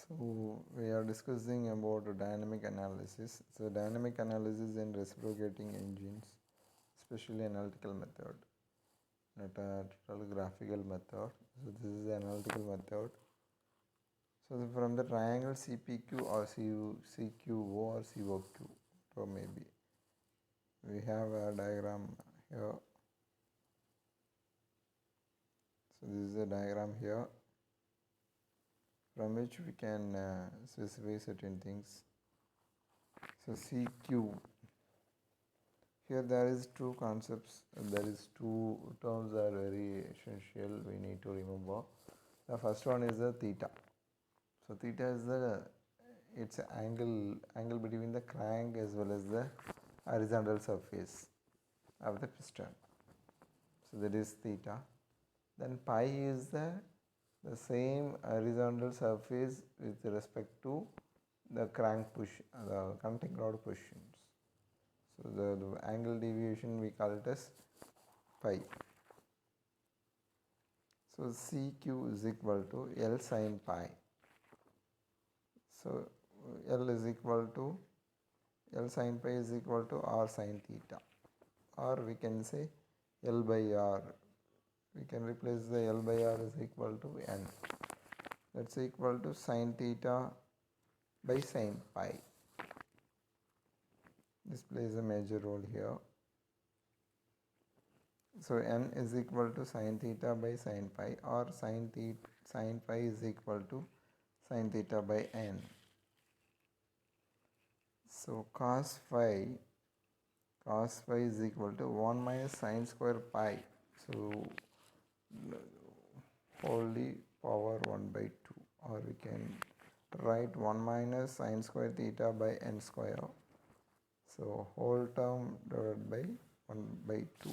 So we are discussing about dynamic analysis. So dynamic analysis in reciprocating engines, especially analytical method, not a total graphical method. So this is the analytical method. So from the triangle CPQ or CQO or COQ, or maybe we have a diagram here. So this is a diagram here from which we can specify certain things. So CQ. Here there is two concepts, there is two terms that are very essential we need to remember. The first one is the theta. So theta is its angle between the crank as well as the horizontal surface of the piston. So that is theta. Then pi is the same horizontal surface with respect to the crank push, the connecting rod positions. So the angle deviation we call it as pi. So CQ is equal to L sin pi. So L sin pi is equal to R sin theta, or we can say L by R. We can replace the L by R is equal to N. That's equal to sin theta by sin pi. This plays a major role here. So N is equal to sin theta by sin pi, or sin pi is equal to sin theta by N. So cos phi is equal to 1 minus sin square pi. So wholly power 1 by 2, or we can write 1 minus sin square theta by n square. So whole term divided by 1 by 2.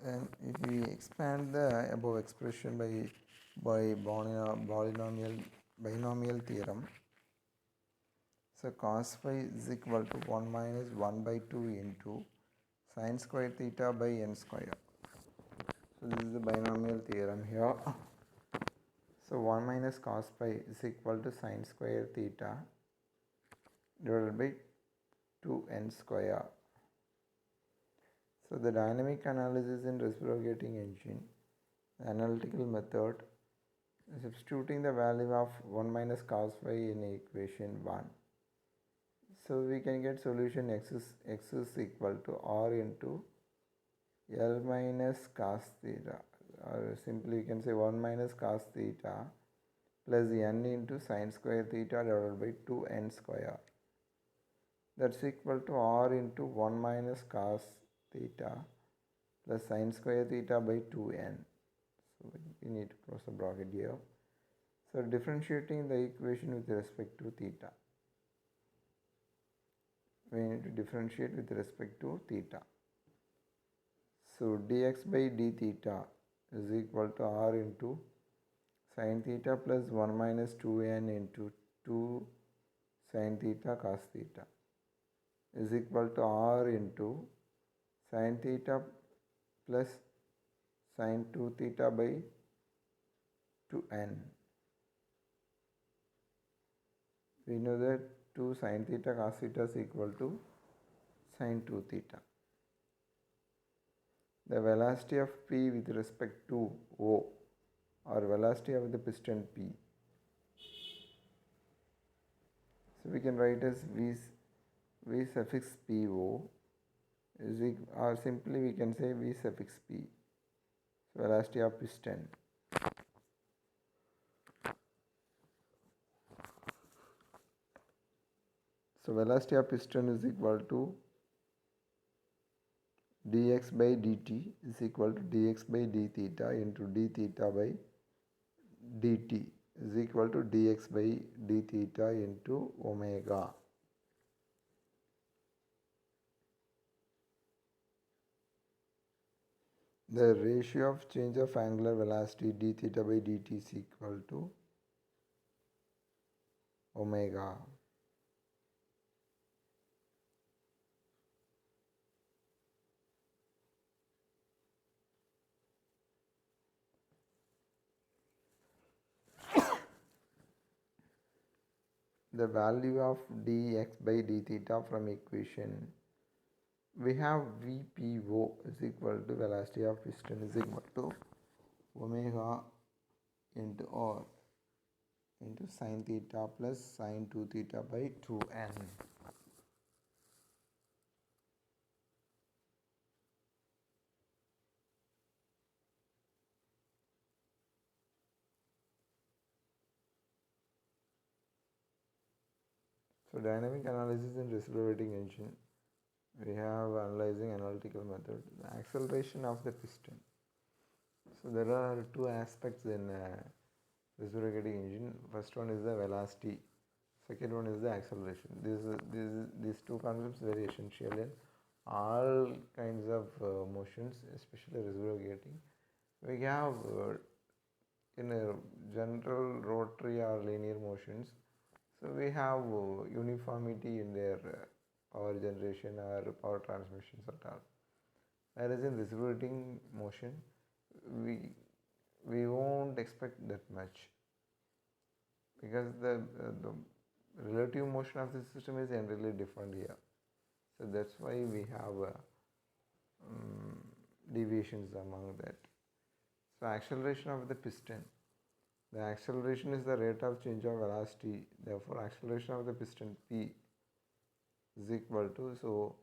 And if we expand the above expression by binomial theorem, so cos phi is equal to 1 minus 1 by 2 into sin square theta by n square. So this is the binomial theorem here. So 1 minus cos phi is equal to sin square theta divided by 2n square. So the dynamic analysis in reciprocating engine, the analytical method, substituting the value of 1 minus cos phi in equation 1. So we can get solution x is equal to r into L minus cos theta, or simply you can say 1 minus cos theta plus n into sin square theta divided by 2n square. That's equal to r into 1 minus cos theta plus sin square theta by 2n. So we need to close the bracket here. So differentiating the equation with respect to theta. We need to differentiate with respect to theta. So dx by d theta is equal to r into sin theta plus 1 minus 2n into 2 sin theta cos theta is equal to r into sin theta plus sin 2 theta by 2n. We know that 2 sin theta cos theta is equal to sin 2 theta. The velocity of P with respect to O, or velocity of the piston P. So we can write as V suffix PO is equal, or simply we can say V suffix P. So velocity of piston. So velocity of piston is equal to dx by dt is equal to dx by d theta into d theta by dt is equal to dx by d theta into omega. The ratio of change of angular velocity d theta by dt is equal to omega. the value of dx by d theta from equation, we have VPO is equal to velocity of piston is equal to omega into r into sine theta plus sine 2 theta by 2n. So dynamic analysis in reciprocating engine, we have analyzing analytical method, the acceleration of the piston. So there are two aspects in reciprocating engine. First one is the velocity, second one is the acceleration. These two concepts very essential in all kinds of motions, especially reciprocating. We have in a general rotary or linear motions, so we have uniformity in their power generation or power transmissions at all. Whereas in reciprocating motion, we won't expect that much, because the relative motion of the system is entirely different here. So that's why we have deviations among that. So acceleration of the piston. The acceleration is the rate of change of velocity. Therefore, acceleration of the piston P is equal to, so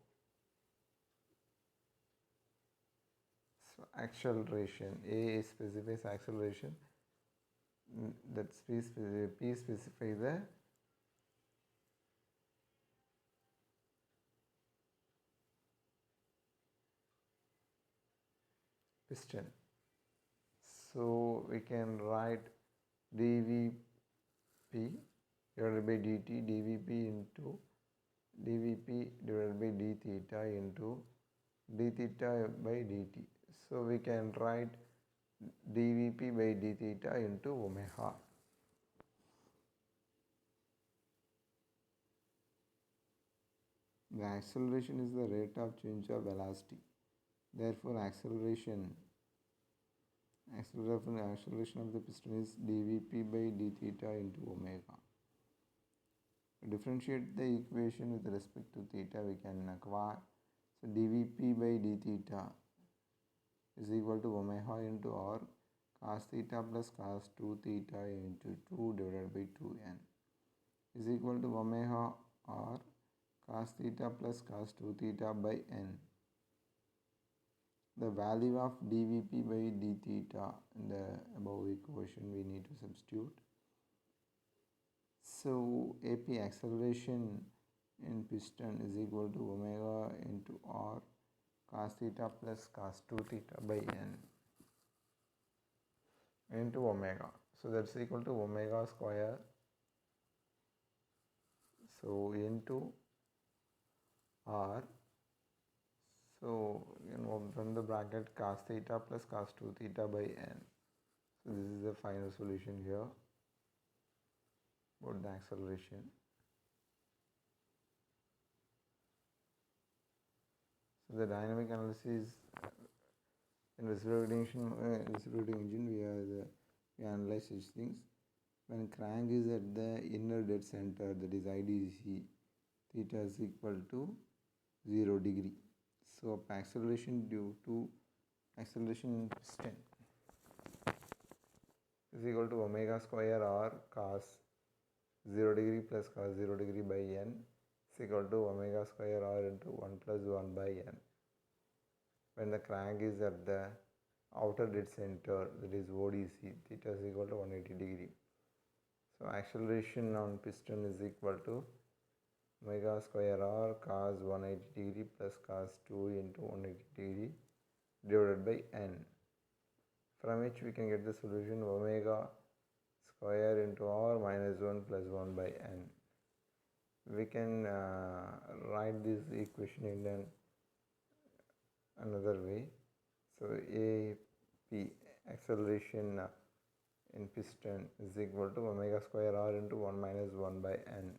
acceleration, A specifies acceleration, that P specifies the piston. So we can write dVp divided by dt, dVp into dVp divided by d theta into d theta by dt. So we can write dVp by d theta into omega. The acceleration is the rate of change of velocity. Therefore, acceleration of the piston is dVp by d theta into omega. To differentiate the equation with respect to theta, we can acquire, so dVp by d theta is equal to omega into r cos theta plus cos 2 theta into 2 divided by 2n is equal to omega r cos theta plus cos 2 theta by n. The value of dVp by d theta in the above equation we need to substitute. So AP acceleration in piston is equal to omega into r cos theta plus cos 2 theta by n into omega. So that's equal to omega square. So into r. So from the bracket cos theta plus cos 2 theta by n. So this is the final solution here about the acceleration. So the dynamic analysis in reciprocating engine, we analyze such things. When crank is at the inner dead center, that is IDC, theta is equal to 0 degree. So acceleration due to acceleration in piston is equal to omega square r cos 0 degree plus cos 0 degree by n is equal to omega square r into 1 plus 1 by n. When the crank is at the outer dead center, that is ODC, theta is equal to 180 degree. So acceleration on piston is equal to omega square r cos 180 degree plus cos 2 into 180 degree divided by n, from which we can get the solution omega square into r minus 1 plus 1 by n. We can write this equation in another way. So AP acceleration in piston is equal to omega square r into 1 minus 1 by n.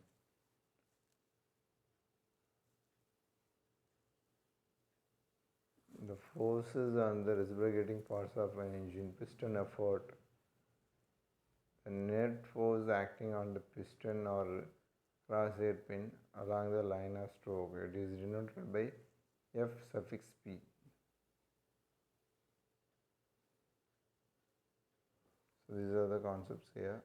The forces on the reciprocating parts of an engine, piston effort, the net force acting on the piston or crosshair pin along the line of stroke. It is denoted by F suffix P. So these are the concepts here.